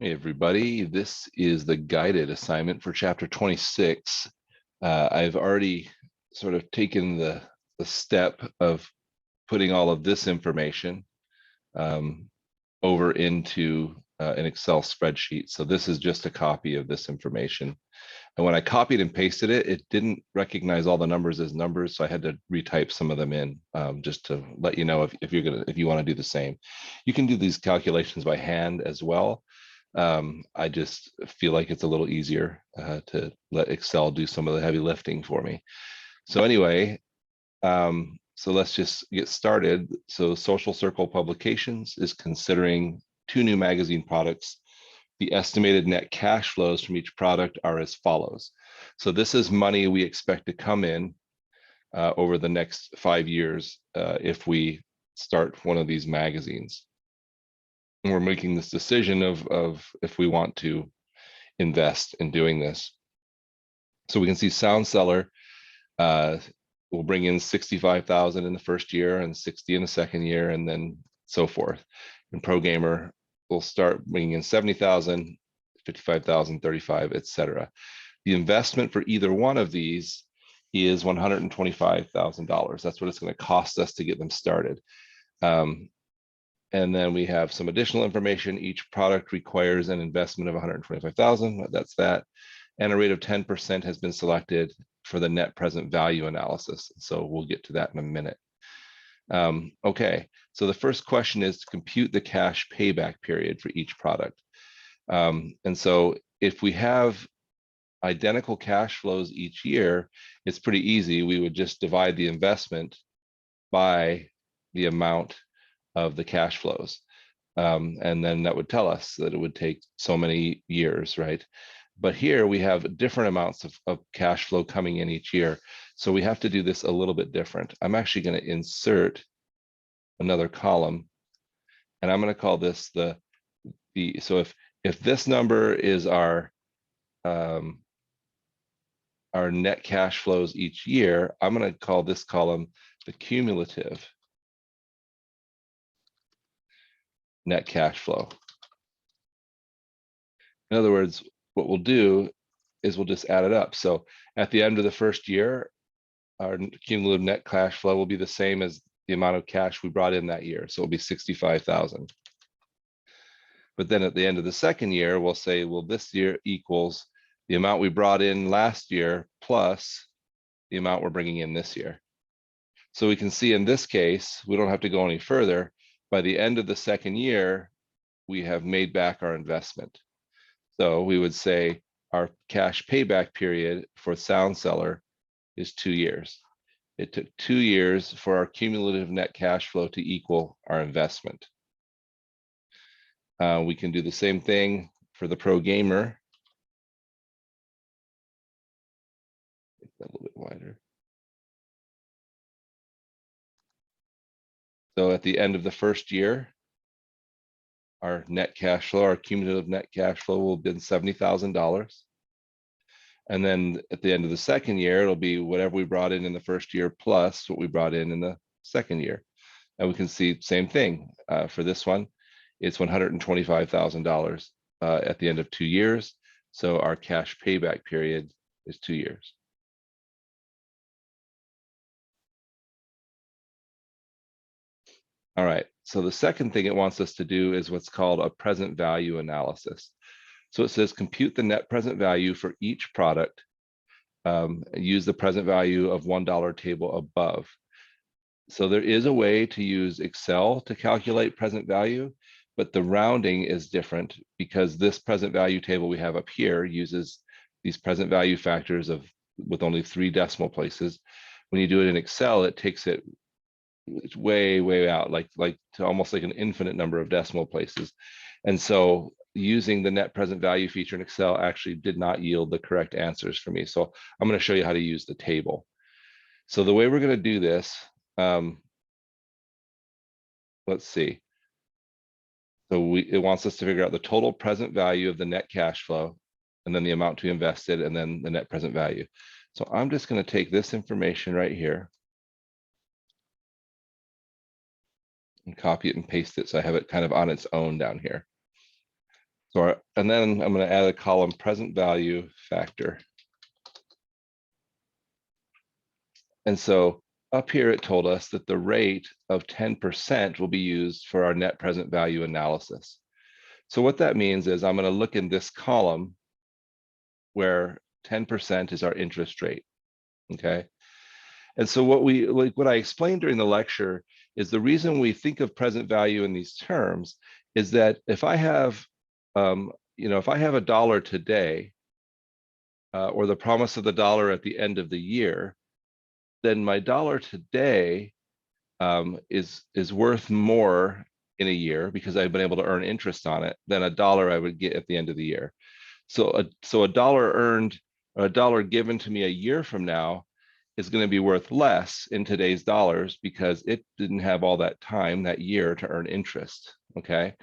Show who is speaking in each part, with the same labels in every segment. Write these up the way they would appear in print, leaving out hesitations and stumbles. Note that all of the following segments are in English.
Speaker 1: Hey everybody, this is the guided assignment for chapter 26. I've already sort of taken the step of putting all of this information um, over into an Excel spreadsheet. So this is just a copy of this information. And when I copied and pasted it, it didn't recognize all the numbers as numbers. So I had to retype some of them in just to let you know if you want to do the same. You can do these calculations by hand as well. I just feel like it's a little easier to let Excel do some of the heavy lifting for me. So anyway, so let's just get started. So Social Circle Publications is considering 2 new magazine products. The estimated net cash flows from each product are as follows. So this is money we expect to come in over the next 5 years if we start one of these magazines. And we're making this decision of if we want to invest in doing this. So we can see Sound Cellar will bring in 65,000 in the first year and 60 in the second year, and then so forth. And Pro Gamer will start bringing in 70,000, 55,000, 35, etc. The investment for either one of these is $125,000. That's what it's going to cost us to get them started. And then we have some additional information. Each product requires an investment of 125,000. That's that. And a rate of 10% has been selected for the net present value analysis. So we'll get to that in a minute. Okay, so the first question is to compute the cash payback period for each product. And so if we have identical cash flows each year, it's pretty easy. We would just divide the investment by the amount of the cash flows. And then that would tell us that it would take so many years, right? But here we have different amounts of cash flow coming in each year. So we have to do this a little bit different. I'm actually going to insert another column, and I'm going to call this so if this number is our net cash flows each year, I'm going to call this column the cumulative net cash flow. In other words, what we'll do is we'll just add it up. So at the end of the first year, our cumulative net cash flow will be the same as the amount of cash we brought in that year. So it'll be 65,000. But then at the end of the second year, we'll say, well, this year equals the amount we brought in last year plus the amount we're bringing in this year. So we can see in this case, we don't have to go any further. By the end of the second year, we have made back our investment. So we would say our cash payback period for Sound Cellar is 2 years. It took 2 years for our cumulative net cash flow to equal our investment. We can do the same thing for the Pro Gamer. Make that a little bit wider. So at the end of the first year, our net cash flow, our cumulative net cash flow will have been $70,000. And then at the end of the second year, it'll be whatever we brought in the first year plus what we brought in the second year. And we can see same thing for this one. It's $125,000 at the end of 2 years. So our cash payback period is 2 years. All right, so the second thing it wants us to do is what's called a present value analysis. So it says compute the net present value for each product. Use the present value of $1 table above. So there is a way to use Excel to calculate present value, but the rounding is different because this present value table we have up here uses these present value factors with only 3 decimal places. When you do it in Excel, it takes it way out, like to almost like an infinite number of decimal places. And so using the net present value feature in Excel actually did not yield the correct answers for me. So I'm going to show you how to use the table. So the way we're going to do this, let's see. So it wants us to figure out the total present value of the net cash flow, and then the amount to invested, and then the net present value. So I'm just going to take this information right here and copy it and paste it so I have it kind of on its own down here. So, and then I'm going to add a column present value factor. And so up here, it told us that the rate of 10% will be used for our net present value analysis. So what that means is I'm going to look in this column where 10% is our interest rate, okay? And so what I explained during the lecture is the reason we think of present value in these terms is that if I have, if I have $1 today, or the promise of the dollar at the end of the year, then my dollar today is worth more in a year because I've been able to earn interest on it than $1 I would get at the end of the year. So a dollar earned or a dollar given to me a year from now is going to be worth less in today's dollars because it didn't have all that time that year to earn interest. Okay.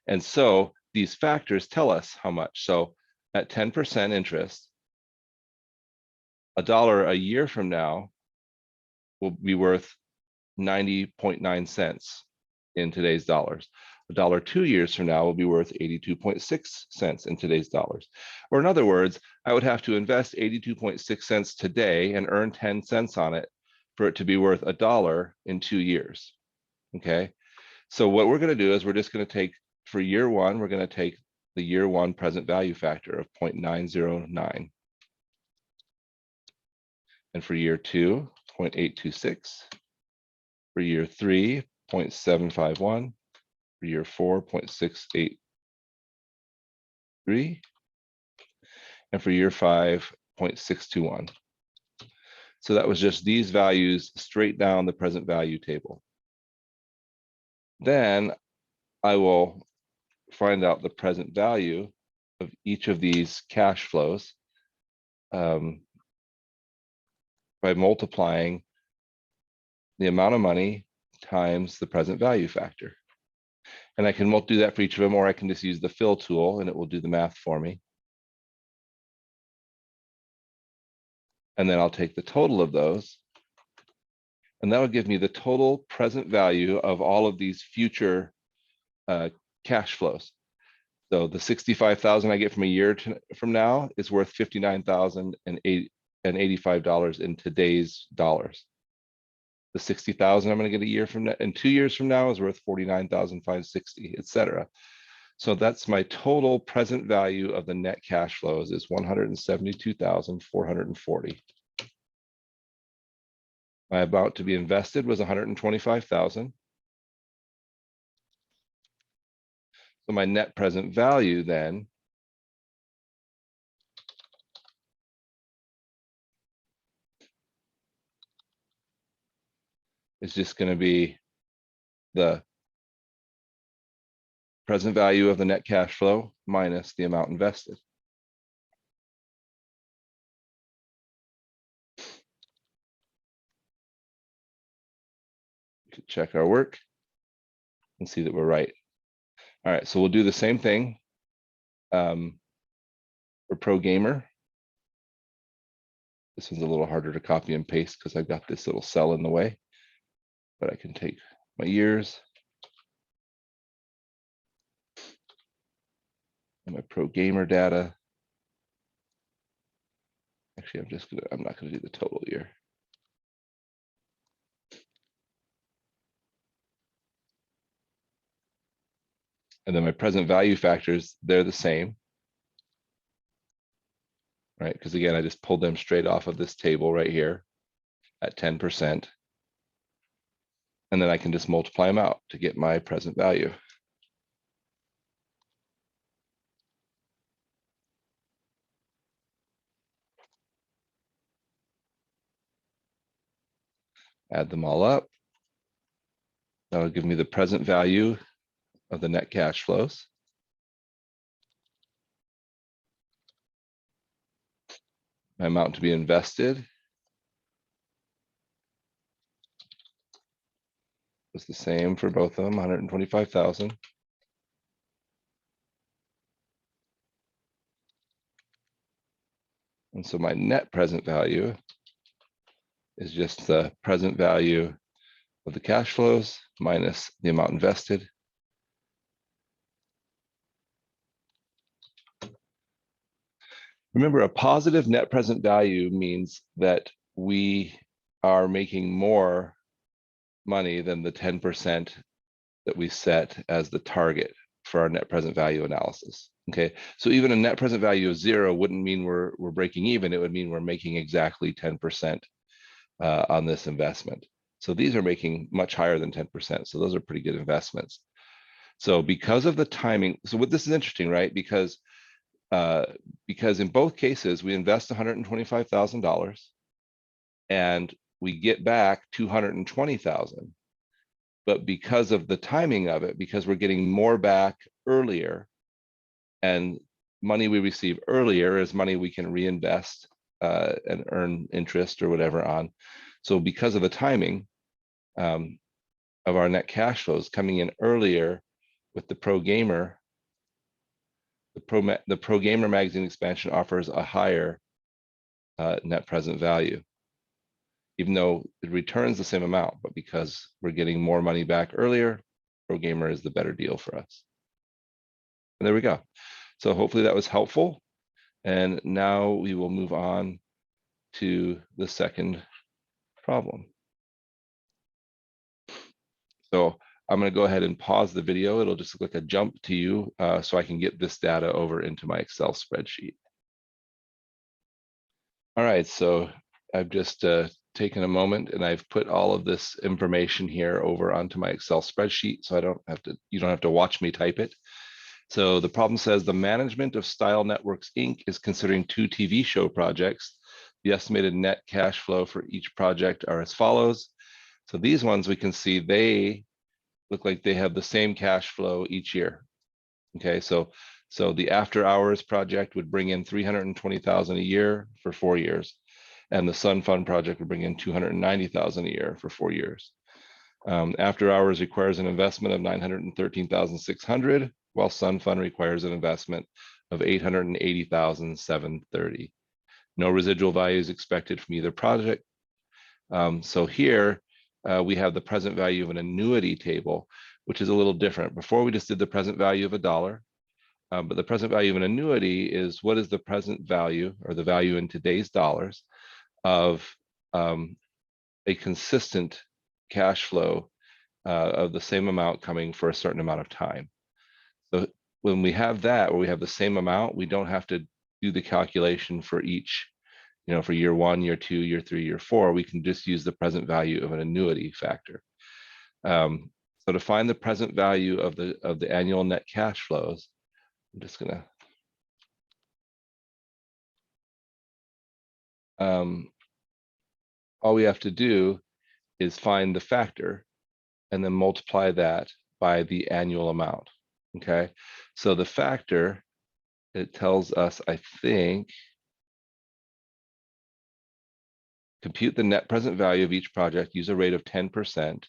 Speaker 1: And so these factors tell us how much. So at 10% interest, $1 a year from now will be worth 90.9 cents in today's dollars. $1 2 years from now will be worth 82.6 cents in today's dollars. Or in other words, I would have to invest 82.6 cents today and earn 10 cents on it for it to be worth $1 in 2 years. Okay. So what we're going to do is we're just going to take, for year one, we're going to take the year one present value factor of 0.909. And for year two, 0.826. For year three, 0.751. For year four, 0.683. And for year five, 0.621. So that was just these values straight down the present value table. Then I will find out the present value of each of these cash flows by multiplying the amount of money times the present value factor. And I can do that for each of them, or I can just use the fill tool and it will do the math for me. And then I'll take the total of those. And that will give me the total present value of all of these future cash flows. So the 65,000 I get from a year from now is worth $59,085 in today's dollars. The 60,000 I'm going to get a year from now, and 2 years from now is worth 49,560, etc. So that's my total present value of the net cash flows is 172,440. My amount to be invested was 125,000. So my net present value then is just going to be the present value of the net cash flow minus the amount invested. To check our work and see that we're right. All right, so we'll do the same thing for Pro Gamer. This one's a little harder to copy and paste because I've got this little cell in the way, but I can take my years and my Pro Gamer data. Actually, I'm not gonna do the total year. And then my present value factors, they're the same, right? Because again, I just pulled them straight off of this table right here at 10%. And then I can just multiply them out to get my present value. Add them all up. That'll give me the present value of the net cash flows. My amount to be invested was the same for both of them, 125,000. And so my net present value is just the present value of the cash flows minus the amount invested. Remember, a positive net present value means that we are making more money than the 10% that we set as the target for our net present value analysis. Okay, so even a net present value of 0 wouldn't mean we're breaking even. It would mean we're making exactly 10% on this investment. So these are making much higher than 10%. So those are pretty good investments. So because of the timing, so what this is interesting, right? Because in both cases we invest $125,000 and we get back $220,000. But because of the timing of it, because we're getting more back earlier, and money we receive earlier is money we can reinvest and earn interest or whatever on. So because of the timing of our net cash flows coming in earlier with the Pro Gamer, the Pro Gamer magazine expansion offers a higher net present value, even though it returns the same amount, but because we're getting more money back earlier, Pro Gamer is the better deal for us. And there we go. So hopefully that was helpful. And now we will move on to the second problem. So I'm going to go ahead and pause the video. It'll just look like a jump to you so I can get this data over into my Excel spreadsheet. All right, so I've just taken a moment and I've put all of this information here over onto my Excel spreadsheet, so you don't have to watch me type it. So the problem says the management of Style Networks Inc. is considering 2 TV show projects. The estimated net cash flow for each project are as follows. So these ones we can see they look like they have the same cash flow each year. Okay, so the After Hours project would bring in $320,000 a year for 4 years, and the Sun Fund project would bring in $290,000 a year for 4 years. After Hours requires an investment of $913,600, while Sun Fund requires an investment of $880,730. No residual value is expected from either project. So here we have the present value of an annuity table, which is a little different. Before we just did the present value of $1, but the present value of an annuity is what is the present value or the value in today's dollars of a consistent cash flow of the same amount coming for a certain amount of time. So when we have that, where we have the same amount, we don't have to do the calculation for each, for year 1, year 2, year 3, year 4. We can just use the present value of an annuity factor. So to find the present value of the annual net cash flows, I'm just gonna all we have to do is find the factor and then multiply that by the annual amount. Okay, so the factor, it tells us, I think, compute the net present value of each project, use a rate of 10%,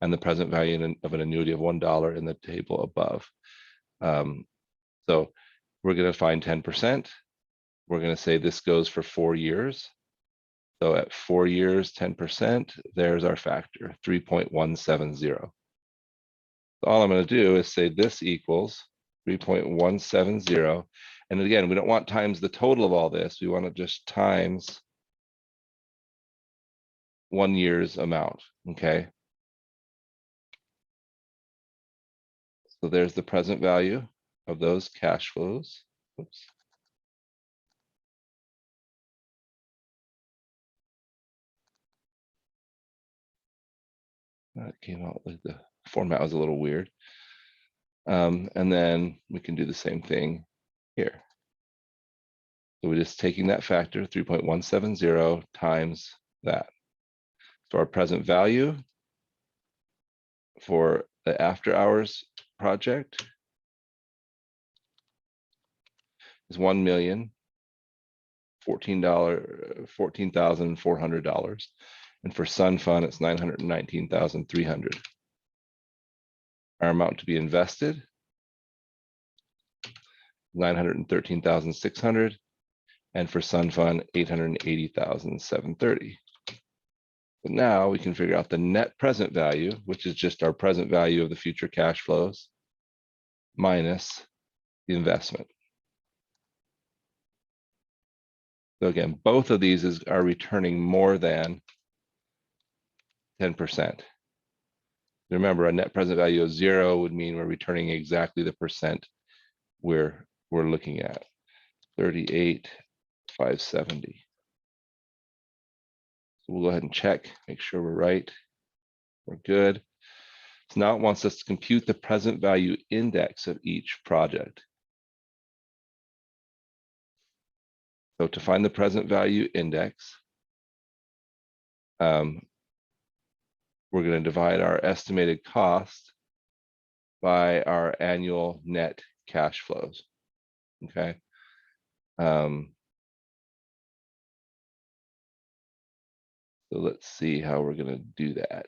Speaker 1: and the present value of an annuity of $1 in the table above. So we're going to find 10%. We're going to say this goes for 4 years. So at 4 years, 10%, there's our factor, 3.170. All I'm going to do is say this equals 3.170. And again, we don't want times the total of all this. We want to just times 1 year's amount, okay? So there's the present value of those cash flows. Oops. That came out like the format was a little weird. And then we can do the same thing here. So we're just taking that factor, 3.170 times that. So our present value for the After Hours project is $1,014,400. And for Sun Fund, it's $919,300. Our amount to be invested, $913,600. And for Sun Fund, $880,730. But now we can figure out the net present value, which is just our present value of the future cash flows minus the investment. So again, both of these are returning more than 10%. Remember, a net present value of 0 would mean we're returning exactly the percent we're looking at, 38,570. So we'll go ahead and check, make sure we're right. We're good. So now it wants us to compute the present value index of each project. So to find the present value index, we're going to divide our estimated cost by our annual net cash flows. Okay. So let's see how we're going to do that.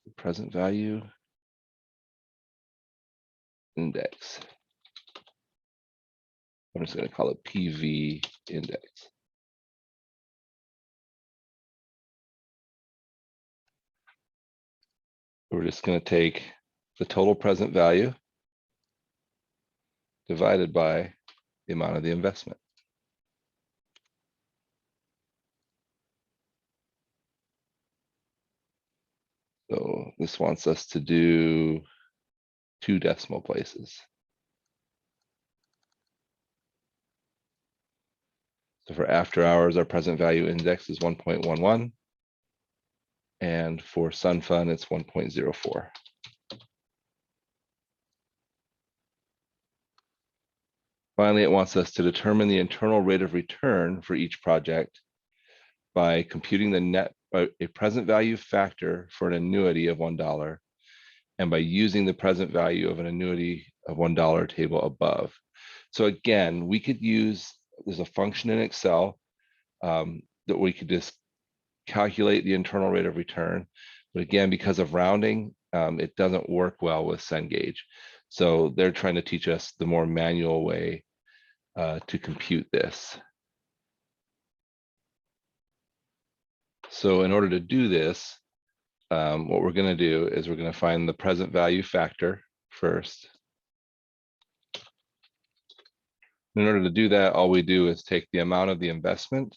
Speaker 1: The present value index. I'm just going to call it PV index. We're just going to take the total present value divided by the amount of the investment. So this wants us to do 2 decimal places. So for after hours, our present value index is 1.11. And for Sun Fund, it's 1.04. Finally, it wants us to determine the internal rate of return for each project by computing the net, a present value factor for an annuity of $1, and by using the present value of an annuity of $1 table above. So again, we could use, there's a function in Excel that we could just calculate the internal rate of return. But again, because of rounding, it doesn't work well with Cengage. So they're trying to teach us the more manual way to compute this. So in order to do this, what we're going to do is we're going to find the present value factor first. In order to do that, all we do is take the amount of the investment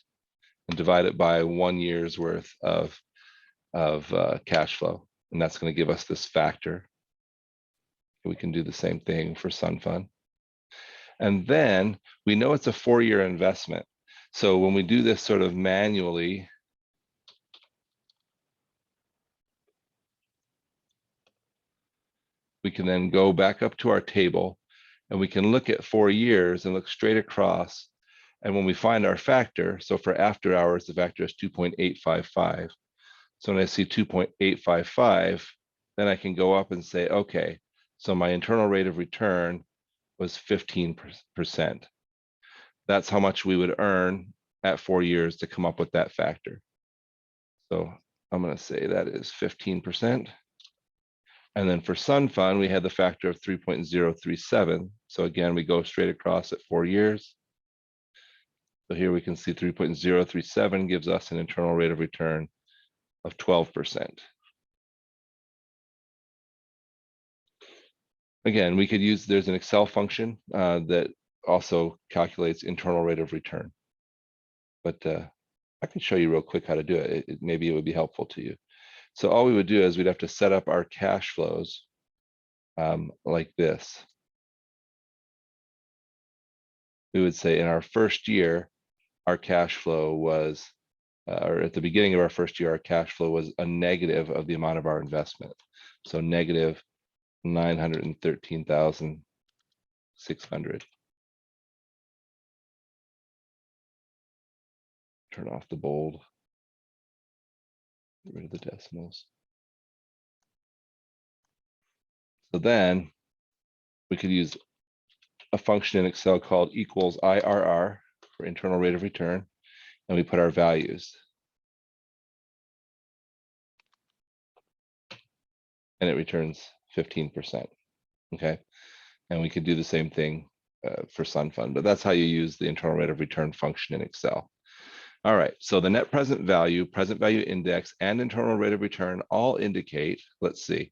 Speaker 1: and divide it by 1 year's worth of cash flow. And that's going to give us this factor. We can do the same thing for Sun Fund. And then we know it's a 4-year investment. So when we do this sort of manually, we can then go back up to our table and we can look at 4 years and look straight across. And when we find our factor, so for after hours, the factor is 2.855. So when I see 2.855, then I can go up and say, okay, so my internal rate of return was 15%. That's how much we would earn at 4 years to come up with that factor. So I'm going to say that is 15%. And then for Sun Fund, we had the factor of 3.037. So again, we go straight across at 4 years. So here we can see 3.037 gives us an internal rate of return of 12%. Again, we could use, there's an Excel function that also calculates internal rate of return. But I can show you real quick how to do it. Maybe it would be helpful to you. So all we would do is we'd have to set up our cash flows like this. We would say in our first year, our cash flow was, or at the beginning of our first year, our cash flow was a negative of the amount of our investment. So negative 913,600. Turn off the bold. Get rid of the decimals. So then we could use a function in Excel called equals IRR for internal rate of return, and we put our values. And it returns 15%. Okay. And we could do the same thing for Sun Fund, but that's how you use the internal rate of return function in Excel. All right, so the net present value index, and internal rate of return all indicate, let's see.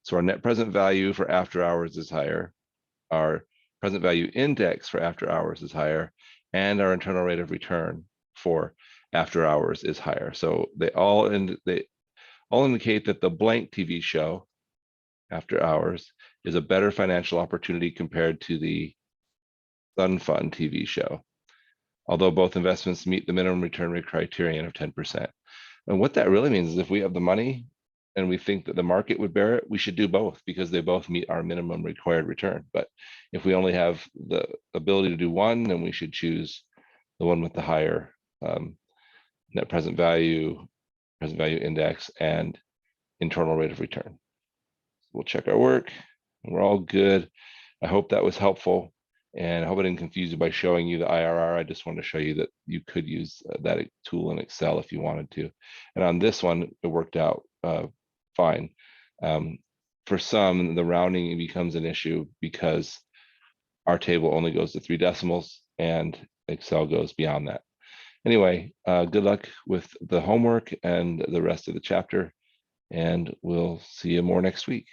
Speaker 1: So our net present value for after hours is higher. Our present value index for after hours is higher, and our internal rate of return for after hours is higher. So they all indicate that the blank TV show after hours is a better financial opportunity compared to the Sun Fund TV show, although both investments meet the minimum return rate criterion of 10%. And what that really means is if we have the money and we think that the market would bear it, we should do both because they both meet our minimum required return. But if we only have the ability to do one, then we should choose the one with the higher net present value index, and internal rate of return. We'll check our work. We're all good. I hope that was helpful, and I hope I didn't confuse you by showing you the IRR. I just wanted to show you that you could use that tool in Excel if you wanted to. And on this one, it worked out fine. For some, the rounding becomes an issue because our table only goes to 3 decimals and Excel goes beyond that. Anyway, good luck with the homework and the rest of the chapter, and we'll see you more next week.